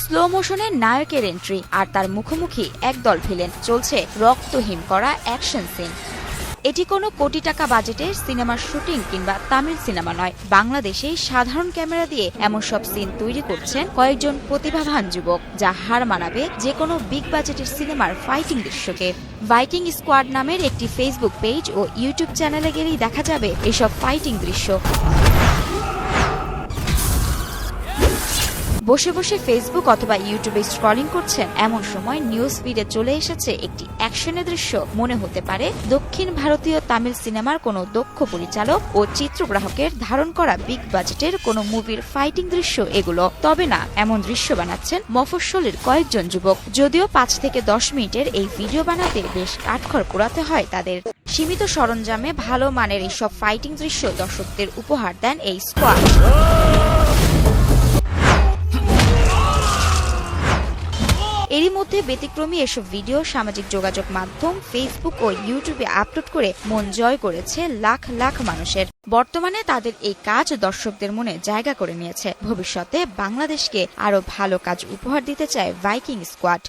Slow মোশনে নায়কের entry আর তার মুখোমুখি একদল ভিলেন, চলছে রক্তহীন করা অ্যাকশন সিন। এটি কোনো কোটি টাকা বাজেটের সিনেমার শুটিং কিংবা তামিল সিনেমা নয়। বাংলাদেশেই সাধারণ ক্যামেরা দিয়ে এমন সব সিন তৈরি করছেন কয়েকজন প্রতিভাবান যুবক, যা হার মানাবে যে কোনো বিগ বাজেটের সিনেমার ফাইটিং দৃশ্যকে। ভাইকিং স্কোয়াড নামের একটি ফেসবুক পেজ ও ইউটিউব চ্যানেলে গেলেই দেখা যাবে এসব ফাইটিং দৃশ্য। বসে বসে ফেসবুক অথবা ইউটিউবে স্ক্রলিং করছেন, এমন সময় নিউজ ফিডে চলে এসেছে একটি অ্যাকশনের দৃশ্য। মনে হতে পারে দক্ষিণ ভারতীয় তামিল সিনেমার কোনো দক্ষ পরিচালক ও চিত্রগ্রাহকের ধারণ করা বিগ বাজেটের কোনো মুভির ফাইটিং দৃশ্য এগুলো। তবে না, এমন দৃশ্য বানাচ্ছেন মফস্বলের কয়েকজন যুবক। যদিও 5 থেকে 10 মিনিটের এই ভিডিও বানাতে বেশ কাঠখড় পোড়াতে হয় তাদের। সীমিত সরঞ্জামে ভালো মানের এইসব ফাইটিং দৃশ্য দর্শকদের উপহার দেন এই স্কোয়াড। এরই মধ্যে ব্যতিক্রমী এসব ভিডিও সামাজিক যোগাযোগ মাধ্যম ফেসবুক ও ইউটিউবে আপলোড করে মন জয় করেছে লাখ লাখ মানুষের। বর্তমানে তাদের এই কাজ দর্শকদের মনে জায়গা করে নিয়েছে। ভবিষ্যতে বাংলাদেশকে আরো ভালো কাজ উপহার দিতে চায় ভাইকিং স্কোয়াড।